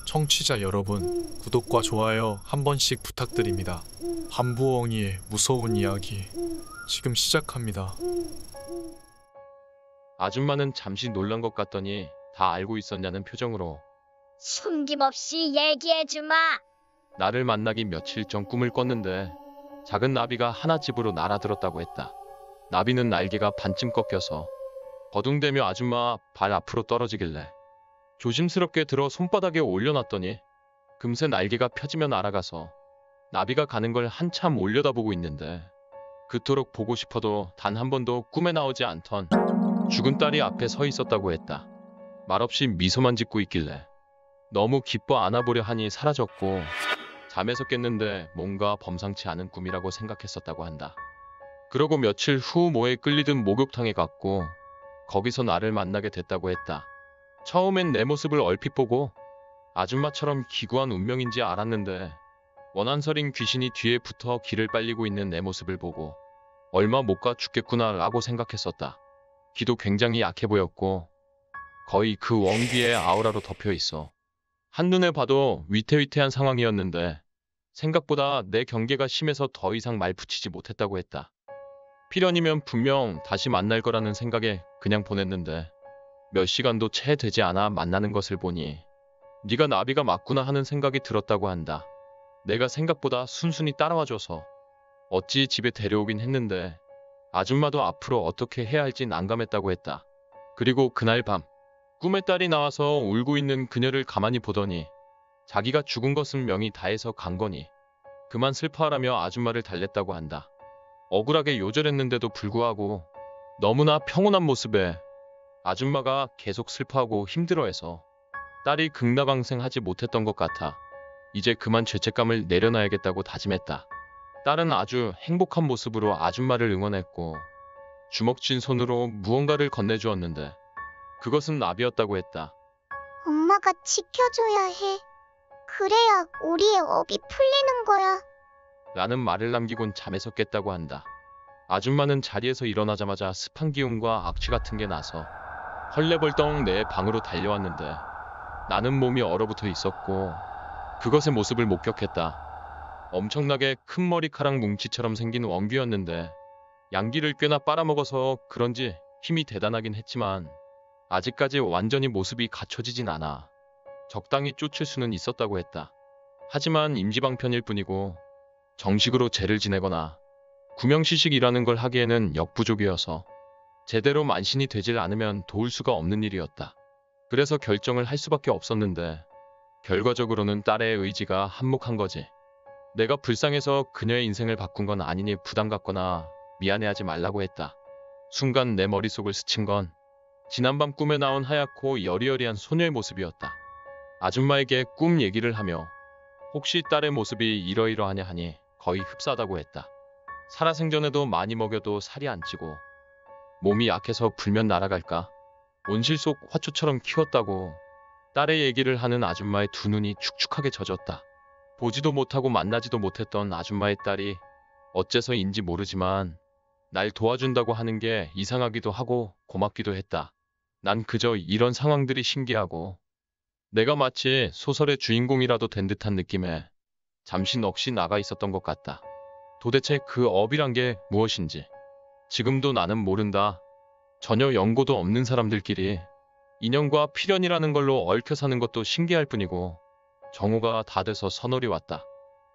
청취자 여러분, 구독과 좋아요 한 번씩 부탁드립니다. 한부엉이의 무서운 이야기 지금 시작합니다. 아줌마는 잠시 놀란 것 같더니 다 알고 있었냐는 표정으로 숨김없이 얘기해주마. 나를 만나기 며칠 전 꿈을 꿨는데 작은 나비가 하나 집으로 날아들었다고 했다. 나비는 날개가 반쯤 꺾여서 버둥대며 아줌마 발 앞으로 떨어지길래 조심스럽게 들어 손바닥에 올려놨더니 금세 날개가 펴지며 날아가서 나비가 가는 걸 한참 올려다보고 있는데 그토록 보고 싶어도 단 한 번도 꿈에 나오지 않던 죽은 딸이 앞에 서 있었다고 했다. 말없이 미소만 짓고 있길래 너무 기뻐 안아보려 하니 사라졌고 잠에서 깼는데 뭔가 범상치 않은 꿈이라고 생각했었다고 한다. 그러고 며칠 후 뭐에 끌리듯 목욕탕에 갔고 거기서 나를 만나게 됐다고 했다. 처음엔 내 모습을 얼핏 보고 아줌마처럼 기구한 운명인지 알았는데 원한설인 귀신이 뒤에 붙어 길을 빨리고 있는 내 모습을 보고 얼마 못 가 죽겠구나 라고 생각했었다. 기도 굉장히 약해 보였고 거의 그 원기의 아우라로 덮여 있어 한눈에 봐도 위태위태한 상황이었는데 생각보다 내 경계가 심해서 더 이상 말 붙이지 못했다고 했다. 필연이면 분명 다시 만날 거라는 생각에 그냥 보냈는데 몇 시간도 채 되지 않아 만나는 것을 보니 네가 나비가 맞구나 하는 생각이 들었다고 한다. 내가 생각보다 순순히 따라와줘서 어찌 집에 데려오긴 했는데 아줌마도 앞으로 어떻게 해야 할지 난감했다고 했다. 그리고 그날 밤 꿈에 딸이 나와서 울고 있는 그녀를 가만히 보더니 자기가 죽은 것은 명이 다해서 간 거니 그만 슬퍼하라며 아줌마를 달랬다고 한다. 억울하게 요절했는데도 불구하고 너무나 평온한 모습에 아줌마가 계속 슬퍼하고 힘들어해서 딸이 극락왕생하지 못했던 것 같아 이제 그만 죄책감을 내려놔야겠다고 다짐했다. 딸은 아주 행복한 모습으로 아줌마를 응원했고 주먹 쥔 손으로 무언가를 건네주었는데 그것은 나비였다고 했다. 엄마가 지켜줘야 해. 그래야 우리의 업이 풀리는 거야. 라는 말을 남기곤 잠에서 깼다고 한다. 아줌마는 자리에서 일어나자마자 습한 기운과 악취 같은 게 나서 헐레벌떡 내 방으로 달려왔는데 나는 몸이 얼어붙어 있었고 그것의 모습을 목격했다. 엄청나게 큰 머리카락 뭉치처럼 생긴 원귀였는데 양기를 꽤나 빨아먹어서 그런지 힘이 대단하긴 했지만 아직까지 완전히 모습이 갖춰지진 않아 적당히 쫓을 수는 있었다고 했다. 하지만 임시방편일 뿐이고 정식으로 제를 지내거나 구명시식이라는 걸 하기에는 역부족이어서 제대로 만신이 되질 않으면 도울 수가 없는 일이었다. 그래서 결정을 할 수밖에 없었는데 결과적으로는 딸의 의지가 한몫한 거지. 내가 불쌍해서 그녀의 인생을 바꾼 건 아니니 부담 갖거나 미안해하지 말라고 했다. 순간 내 머릿속을 스친 건 지난밤 꿈에 나온 하얗고 여리여리한 소녀의 모습이었다. 아줌마에게 꿈 얘기를 하며 혹시 딸의 모습이 이러이러하냐 하니 거의 흡사하다고 했다. 살아생전에도 많이 먹여도 살이 안 찌고 몸이 약해서 불면 날아갈까? 온실 속 화초처럼 키웠다고 딸의 얘기를 하는 아줌마의 두 눈이 축축하게 젖었다. 보지도 못하고 만나지도 못했던 아줌마의 딸이 어째서인지 모르지만 날 도와준다고 하는 게 이상하기도 하고 고맙기도 했다. 난 그저 이런 상황들이 신기하고 내가 마치 소설의 주인공이라도 된 듯한 느낌에 잠시 넋이 나가 있었던 것 같다. 도대체 그 업이란 게 무엇인지 지금도 나는 모른다. 전혀 연고도 없는 사람들끼리 인연과 필연이라는 걸로 얽혀 사는 것도 신기할 뿐이고 정오가 다 돼서 선월이 왔다.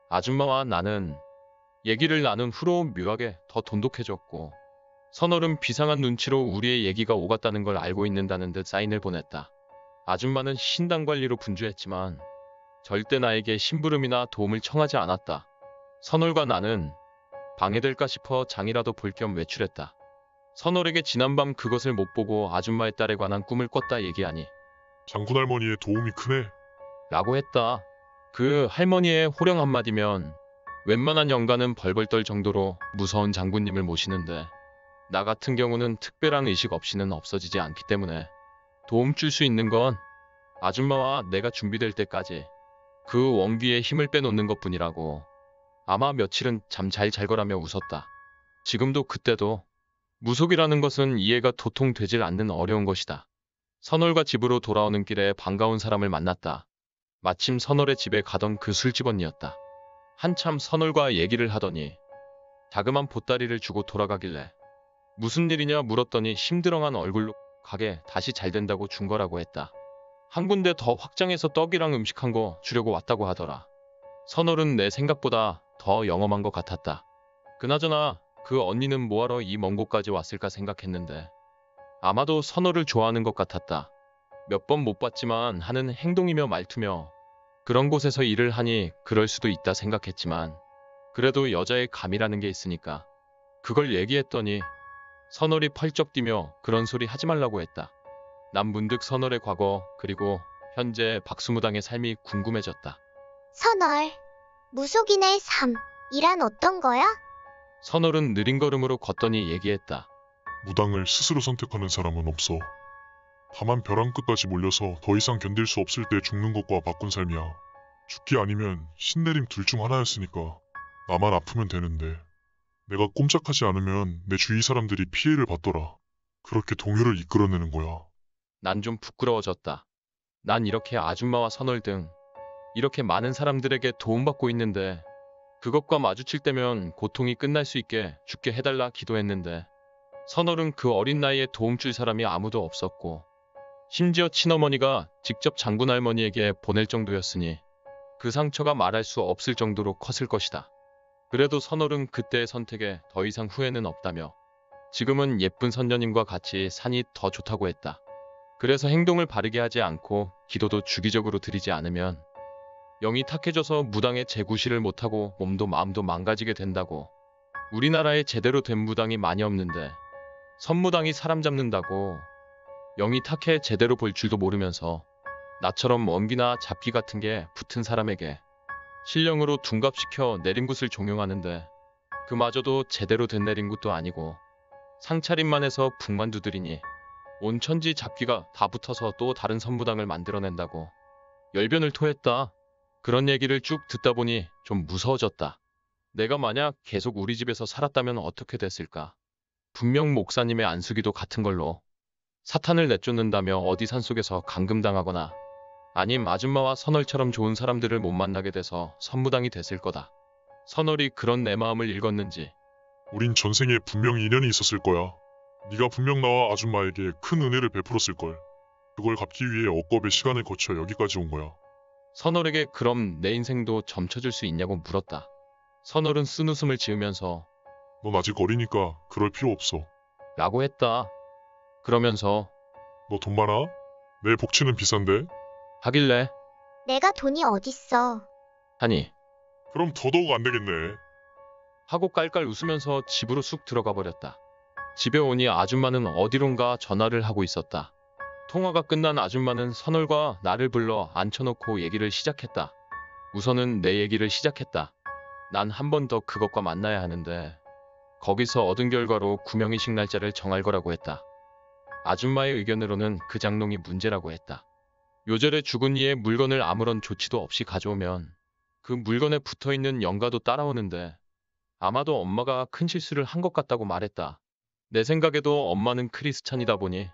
아줌마와 나는 얘기를 나눈 후로 묘하게 더 돈독해졌고 선월은 비상한 눈치로 우리의 얘기가 오갔다는 걸 알고 있는다는 듯 사인을 보냈다. 아줌마는 신당 관리로 분주했지만 절대 나에게 심부름이나 도움을 청하지 않았다. 선월과 나는 방해될까 싶어 장이라도 볼 겸 외출했다. 선월에게 지난밤 그것을 못 보고 아줌마의 딸에 관한 꿈을 꿨다 얘기하니 장군 할머니의 도움이 크네. 라고 했다. 그 할머니의 호령 한마디면 웬만한 영가는 벌벌 떨 정도로 무서운 장군님을 모시는데 나 같은 경우는 특별한 의식 없이는 없어지지 않기 때문에 도움 줄 수 있는 건 아줌마와 내가 준비될 때까지 그 원귀의 힘을 빼놓는 것뿐이라고. 아마 며칠은 잠 잘 잘 거라며 웃었다. 지금도 그때도 무속이라는 것은 이해가 도통 되질 않는 어려운 것이다. 선월과 집으로 돌아오는 길에 반가운 사람을 만났다. 마침 선월의 집에 가던 그 술집 언니였다. 한참 선월과 얘기를 하더니 자그만 보따리를 주고 돌아가길래 무슨 일이냐 물었더니 심드렁한 얼굴로 가게 다시 잘 된다고 준 거라고 했다. 한 군데 더 확장해서 떡이랑 음식 한 거 주려고 왔다고 하더라. 선월은 내 생각보다 더 영험한 것 같았다. 그나저나 그 언니는 뭐하러 이 먼 곳까지 왔을까 생각했는데 아마도 선월을 좋아하는 것 같았다. 몇 번 못 봤지만 하는 행동이며 말투며 그런 곳에서 일을 하니 그럴 수도 있다 생각했지만 그래도 여자의 감이라는 게 있으니까 그걸 얘기했더니 선월이 펄쩍 뛰며 그런 소리 하지 말라고 했다. 난 문득 선월의 과거 그리고 현재 박수무당의 삶이 궁금해졌다. 선월, 무속인의 삶이란 어떤 거야? 선월은 느린 걸음으로 걷더니 얘기했다. 무당을 스스로 선택하는 사람은 없어. 다만 벼랑 끝까지 몰려서 더 이상 견딜 수 없을 때 죽는 것과 바꾼 삶이야. 죽기 아니면 신내림 둘 중 하나였으니까 나만 아프면 되는데 내가 꼼짝하지 않으면 내 주위 사람들이 피해를 받더라. 그렇게 동요를 이끌어내는 거야. 난 좀 부끄러워졌다. 난 이렇게 아줌마와 선월 등 이렇게 많은 사람들에게 도움받고 있는데 그것과 마주칠 때면 고통이 끝날 수 있게 죽게 해달라 기도했는데 선월은 그 어린 나이에 도움 줄 사람이 아무도 없었고 심지어 친어머니가 직접 장군 할머니에게 보낼 정도였으니 그 상처가 말할 수 없을 정도로 컸을 것이다. 그래도 선월은 그때의 선택에 더 이상 후회는 없다며 지금은 예쁜 선녀님과 같이 산이 더 좋다고 했다. 그래서 행동을 바르게 하지 않고 기도도 주기적으로 드리지 않으면 영이 탁해져서 무당의 재구실을 못하고 몸도 마음도 망가지게 된다고. 우리나라에 제대로 된 무당이 많이 없는데 선무당이 사람 잡는다고 영이 탁해 제대로 볼 줄도 모르면서 나처럼 원기나 잡기 같은 게 붙은 사람에게 신령으로 둔갑시켜 내림굿을 종용하는데 그마저도 제대로 된 내림굿도 아니고 상차림만 해서 북만 두드리니 온 천지 잡기가 다 붙어서 또 다른 선무당을 만들어낸다고. 열변을 토했다. 그런 얘기를 쭉 듣다 보니 좀 무서워졌다. 내가 만약 계속 우리 집에서 살았다면 어떻게 됐을까? 분명 목사님의 안수기도 같은 걸로 사탄을 내쫓는다며 어디 산속에서 감금당하거나 아님 아줌마와 선월처럼 좋은 사람들을 못 만나게 돼서 선무당이 됐을 거다. 선월이 그런 내 마음을 읽었는지 우린 전생에 분명 인연이 있었을 거야. 네가 분명 나와 아줌마에게 큰 은혜를 베풀었을걸. 그걸 갚기 위해 억겁의 시간을 거쳐 여기까지 온 거야. 선월에게 그럼 내 인생도 점쳐줄 수 있냐고 물었다. 선월은 쓴웃음을 지으면서 넌 아직 어리니까 그럴 필요 없어. 라고 했다. 그러면서 너 돈 많아? 내 복치는 비싼데? 하길래 내가 돈이 어딨어. 하니 그럼 더더욱 안 되겠네. 하고 깔깔 웃으면서 집으로 쑥 들어가 버렸다. 집에 오니 아줌마는 어디론가 전화를 하고 있었다. 통화가 끝난 아줌마는 선월과 나를 불러 앉혀놓고 얘기를 시작했다. 우선은 내 얘기를 시작했다. 난 한 번 더 그것과 만나야 하는데 거기서 얻은 결과로 구명이식 날짜를 정할 거라고 했다. 아줌마의 의견으로는 그 장롱이 문제라고 했다. 요절에 죽은 이의 물건을 아무런 조치도 없이 가져오면 그 물건에 붙어있는 영가도 따라오는데 아마도 엄마가 큰 실수를 한 것 같다고 말했다. 내 생각에도 엄마는 크리스찬이다 보니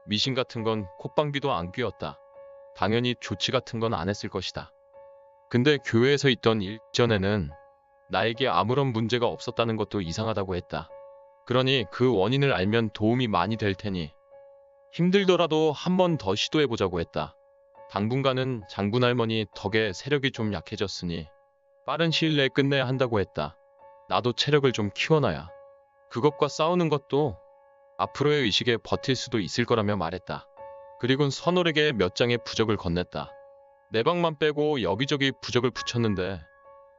미신 같은 건 콧방귀도 안 뀌었다. 당연히 조치 같은 건 안 했을 것이다. 근데 교회에서 있던 일 전에는 나에게 아무런 문제가 없었다는 것도 이상하다고 했다. 그러니 그 원인을 알면 도움이 많이 될 테니 힘들더라도 한 번 더 시도해보자고 했다. 당분간은 장군 할머니 덕에 세력이 좀 약해졌으니 빠른 시일 내에 끝내야 한다고 했다. 나도 체력을 좀 키워놔야 그것과 싸우는 것도 앞으로의 의식에 버틸 수도 있을 거라며 말했다. 그리곤 선월에게 몇 장의 부적을 건넸다. 내 방만 빼고 여기저기 부적을 붙였는데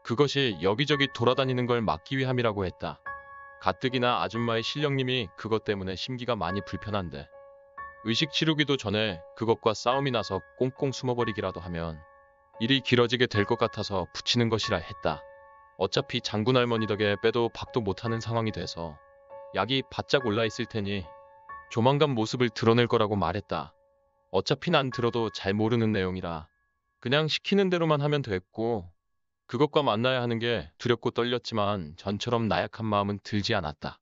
그것이 여기저기 돌아다니는 걸 막기 위함이라고 했다. 가뜩이나 아줌마의 신령님이 그것 때문에 심기가 많이 불편한데 의식 치르기도 전에 그것과 싸움이 나서 꽁꽁 숨어버리기라도 하면 일이 길어지게 될 것 같아서 붙이는 것이라 했다. 어차피 장군 할머니 덕에 빼도 박도 못하는 상황이 돼서 약이 바짝 올라있을 테니 조만간 모습을 드러낼 거라고 말했다. 어차피 난 들어도 잘 모르는 내용이라 그냥 시키는 대로만 하면 됐고 그것과 만나야 하는 게 두렵고 떨렸지만 전처럼 나약한 마음은 들지 않았다.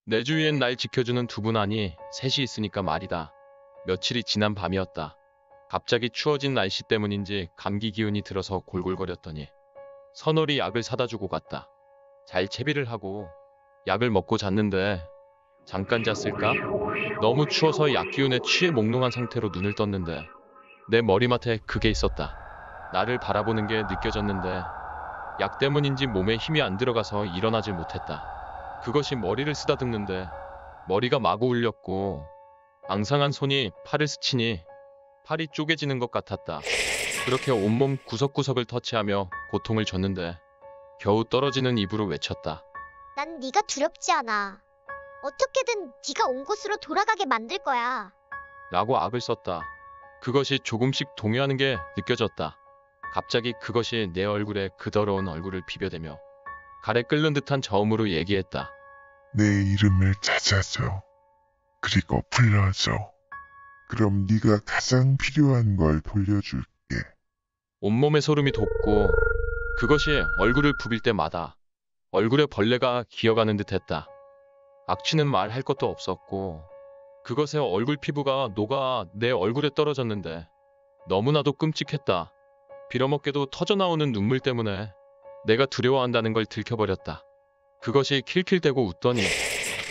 내 주위엔 날 지켜주는 두 분 아니 셋이 있으니까 말이다. 며칠이 지난 밤이었다. 갑자기 추워진 날씨 때문인지 감기 기운이 들어서 골골거렸더니 선월이 약을 사다 주고 갔다. 잘 채비를 하고 약을 먹고 잤는데 잠깐 잤을까? 너무 추워서 약 기운에 취해 몽롱한 상태로 눈을 떴는데 내 머리맡에 그게 있었다. 나를 바라보는 게 느껴졌는데 약 때문인지 몸에 힘이 안 들어가서 일어나질 못했다. 그것이 머리를 쓰다듬는데 머리가 마구 울렸고 앙상한 손이 팔을 스치니 팔이 쪼개지는 것 같았다. 그렇게 온몸 구석구석을 터치하며 고통을 줬는데 겨우 떨어지는 입으로 외쳤다. 난 네가 두렵지 않아. 어떻게든 네가 온 곳으로 돌아가게 만들 거야. 라고 악을 썼다. 그것이 조금씩 동요하는 게 느껴졌다. 갑자기 그것이 내 얼굴에 그 더러운 얼굴을 비벼대며 가래 끓는 듯한 저음으로 얘기했다. 내 이름을 찾아줘. 그리고 불러줘. 그럼 네가 가장 필요한 걸 돌려줄게. 온몸에 소름이 돋고 그것이 얼굴을 부빌 때마다 얼굴에 벌레가 기어가는 듯했다. 악취는 말할 것도 없었고 그것의 얼굴 피부가 녹아 내 얼굴에 떨어졌는데 너무나도 끔찍했다. 빌어먹게도 터져나오는 눈물 때문에 내가 두려워한다는 걸 들켜버렸다. 그것이 킬킬대고 웃더니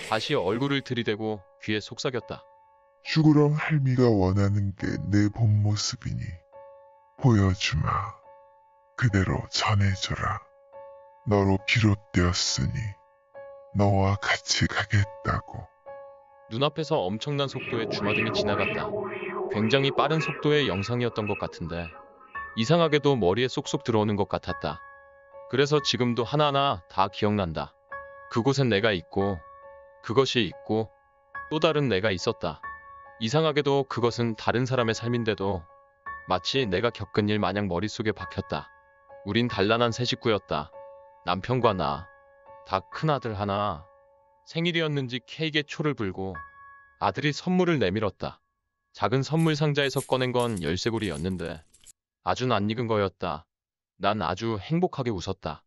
다시 얼굴을 들이대고 귀에 속삭였다. 슈구렁 할미가 원하는 게 내 본 모습이니 보여주마. 그대로 전해줘라. 너로 비롯되었으니 너와 같이 가겠다고. 눈앞에서 엄청난 속도의 주마등이 지나갔다. 굉장히 빠른 속도의 영상이었던 것 같은데 이상하게도 머리에 쏙쏙 들어오는 것 같았다. 그래서 지금도 하나하나 다 기억난다. 그곳엔 내가 있고 그것이 있고 또 다른 내가 있었다. 이상하게도 그것은 다른 사람의 삶인데도 마치 내가 겪은 일 마냥 머릿속에 박혔다. 우린 단란한 세 식구였다. 남편과 나, 다 큰아들 하나. 생일이었는지 케이크에 초를 불고 아들이 선물을 내밀었다. 작은 선물 상자에서 꺼낸 건 열쇠고리였는데 아주 낯익은 거였다. 난 아주 행복하게 웃었다.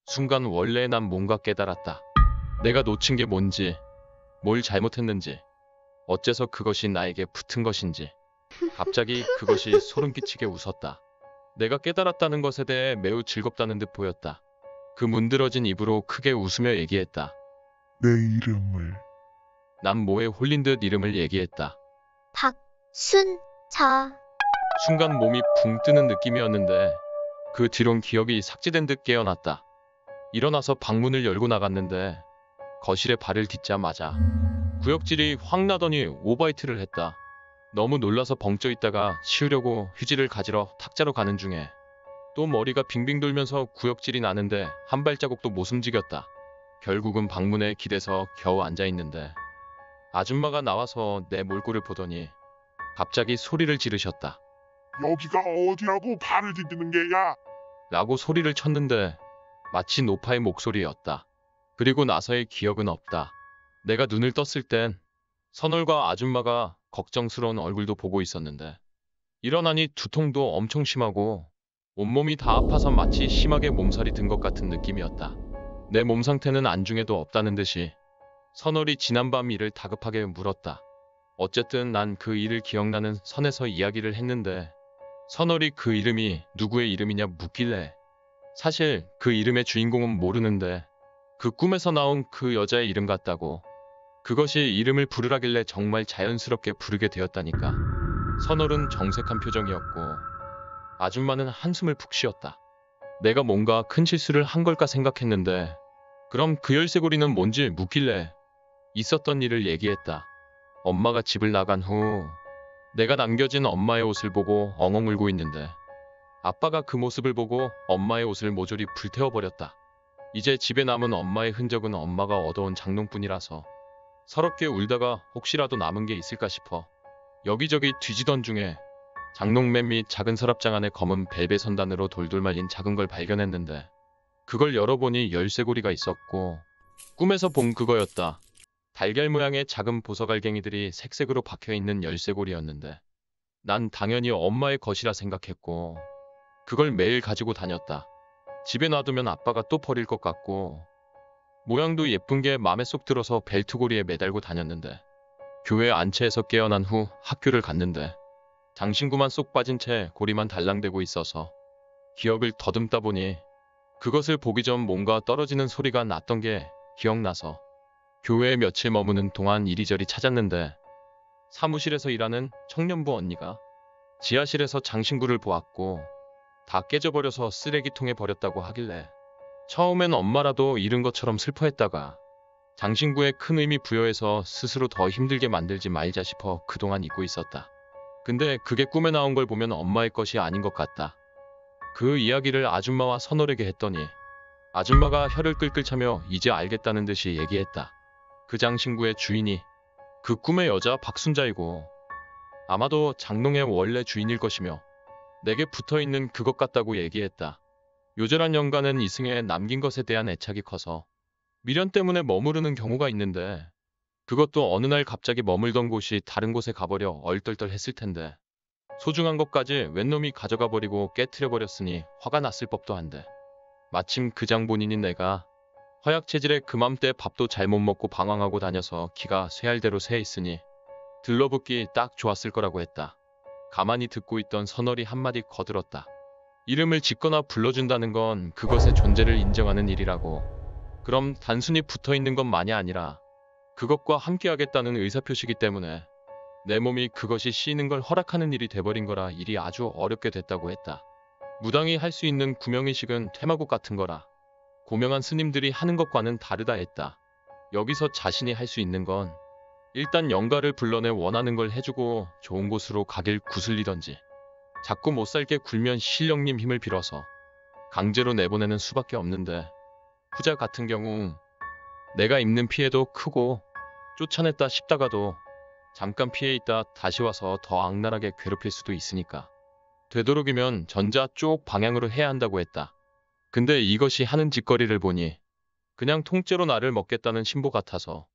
순간 원래 난 뭔가 깨달았다. 내가 놓친 게 뭔지, 뭘 잘못했는지, 어째서 그것이 나에게 붙은 것인지. 갑자기 그것이 소름 끼치게 웃었다. 내가 깨달았다는 것에 대해 매우 즐겁다는 듯 보였다. 그 문드러진 입으로 크게 웃으며 얘기했다. 내 이름을. 난 뭐에 홀린 듯 이름을 얘기했다. 박순자. 순간 몸이 붕 뜨는 느낌이었는데 그 뒤론 기억이 삭제된 듯 깨어났다. 일어나서 방문을 열고 나갔는데 거실에 발을 딛자마자 구역질이 확 나더니 오바이트를 했다. 너무 놀라서 벙쪄 있다가 치우려고 휴지를 가지러 탁자로 가는 중에 또 머리가 빙빙 돌면서 구역질이 나는데 한 발자국도 못 움직였다. 결국은 방문에 기대서 겨우 앉아있는데 아줌마가 나와서 내 몰골을 보더니 갑자기 소리를 지르셨다. 여기가 어디라고 발을 디디는 게야? 라고 소리를 쳤는데 마치 노파의 목소리였다. 그리고 나서의 기억은 없다. 내가 눈을 떴을 땐 선월과 아줌마가 걱정스러운 얼굴도 보고 있었는데 일어나니 두통도 엄청 심하고 온몸이 다 아파서 마치 심하게 몸살이 든 것 같은 느낌이었다. 내 몸 상태는 안중에도 없다는 듯이 선월이 지난밤 일을 다급하게 물었다. 어쨌든 난 그 일을 기억나는 선에서 이야기를 했는데 선월이 그 이름이 누구의 이름이냐 묻길래 사실 그 이름의 주인공은 모르는데 그 꿈에서 나온 그 여자의 이름 같다고. 그것이 이름을 부르라길래 정말 자연스럽게 부르게 되었다니까. 선월은 정색한 표정이었고 아줌마는 한숨을 푹 쉬었다. 내가 뭔가 큰 실수를 한 걸까 생각했는데 그럼 그 열쇠고리는 뭔지 묻길래 있었던 일을 얘기했다. 엄마가 집을 나간 후 내가 남겨진 엄마의 옷을 보고 엉엉 울고 있는데 아빠가 그 모습을 보고 엄마의 옷을 모조리 불태워버렸다. 이제 집에 남은 엄마의 흔적은 엄마가 얻어온 장롱뿐이라서 서럽게 울다가 혹시라도 남은 게 있을까 싶어 여기저기 뒤지던 중에 장롱맨 및 작은 서랍장 안에 검은 벨벳 선단으로 돌돌 말린 작은 걸 발견했는데 그걸 열어보니 열쇠고리가 있었고 꿈에서 본 그거였다. 달걀 모양의 작은 보석알갱이들이 색색으로 박혀있는 열쇠고리였는데 난 당연히 엄마의 것이라 생각했고 그걸 매일 가지고 다녔다. 집에 놔두면 아빠가 또 버릴 것 같고 모양도 예쁜 게 맘에 쏙 들어서 벨트고리에 매달고 다녔는데 교회 안채에서 깨어난 후 학교를 갔는데 장신구만 쏙 빠진 채 고리만 달랑대고 있어서 기억을 더듬다 보니 그것을 보기 전 뭔가 떨어지는 소리가 났던 게 기억나서 교회에 며칠 머무는 동안 이리저리 찾았는데 사무실에서 일하는 청년부 언니가 지하실에서 장신구를 보았고 다 깨져버려서 쓰레기통에 버렸다고 하길래 처음엔 엄마라도 잃은 것처럼 슬퍼했다가 장신구에 큰 의미 부여해서 스스로 더 힘들게 만들지 말자 싶어 그동안 잊고 있었다. 근데 그게 꿈에 나온 걸 보면 엄마의 것이 아닌 것 같다. 그 이야기를 아줌마와 선월에게 했더니 아줌마가 혀를 끌끌 차며 이제 알겠다는 듯이 얘기했다. 그 장신구의 주인이 그 꿈의 여자 박순자이고 아마도 장롱의 원래 주인일 것이며 내게 붙어있는 그것 같다고 얘기했다. 요절한 영가는 이승에 남긴 것에 대한 애착이 커서 미련 때문에 머무르는 경우가 있는데 그것도 어느 날 갑자기 머물던 곳이 다른 곳에 가버려 얼떨떨했을 텐데 소중한 것까지 웬 놈이 가져가 버리고 깨트려 버렸으니 화가 났을 법도 한데 마침 그 장 본인인 내가 허약 체질에 그맘때 밥도 잘못 먹고 방황하고 다녀서 기가 쇠할 대로 쇠 있으니 들러붙기 딱 좋았을 거라고 했다. 가만히 듣고 있던 선월이 한마디 거들었다. 이름을 짓거나 불러준다는 건 그것의 존재를 인정하는 일이라고. 그럼 단순히 붙어있는 것만이 아니라 그것과 함께하겠다는 의사표시기 때문에 내 몸이 그것이 씌이는 걸 허락하는 일이 돼버린 거라 일이 아주 어렵게 됐다고 했다. 무당이 할 수 있는 구명의식은 퇴마곡 같은 거라 고명한 스님들이 하는 것과는 다르다 했다. 여기서 자신이 할 수 있는 건 일단 영가를 불러내 원하는 걸 해주고 좋은 곳으로 가길 구슬리던지 자꾸 못살게 굴면 신령님 힘을 빌어서 강제로 내보내는 수밖에 없는데 후자 같은 경우 내가 입는 피해도 크고 쫓아냈다 싶다가도 잠깐 피해 있다 다시 와서 더 악랄하게 괴롭힐 수도 있으니까 되도록이면 전자 쪽 방향으로 해야 한다고 했다. 근데 이것이 하는 짓거리를 보니 그냥 통째로 나를 먹겠다는 신보 같아서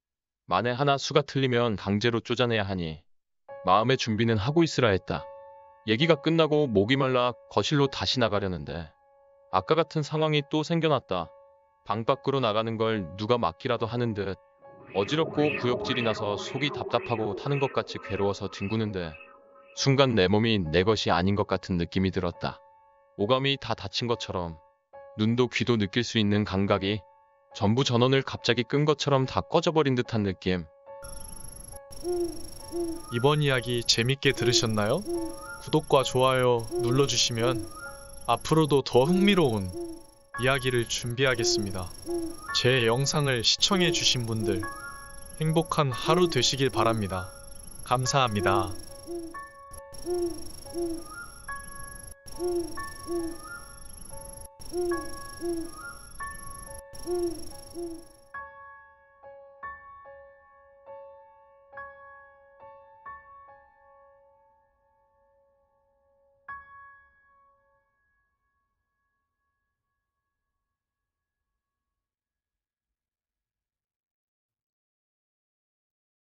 만에 하나 수가 틀리면 강제로 쫓아내야 하니 마음의 준비는 하고 있으라 했다. 얘기가 끝나고 목이 말라 거실로 다시 나가려는데 아까 같은 상황이 또 생겨났다. 방 밖으로 나가는 걸 누가 막기라도 하는 듯 어지럽고 구역질이 나서 속이 답답하고 타는 것 같이 괴로워서 뒹구는데 순간 내 몸이 내 것이 아닌 것 같은 느낌이 들었다. 오감이 다 다친 것처럼 눈도 귀도 느낄 수 있는 감각이 전부 전원을 갑자기 끈 것처럼 다 꺼져버린 듯한 느낌. 이번 이야기 재밌게 들으셨나요? 구독과 좋아요 눌러주시면 앞으로도 더 흥미로운 이야기를 준비하겠습니다. 제 영상을 시청해주신 분들 행복한 하루 되시길 바랍니다. 감사합니다.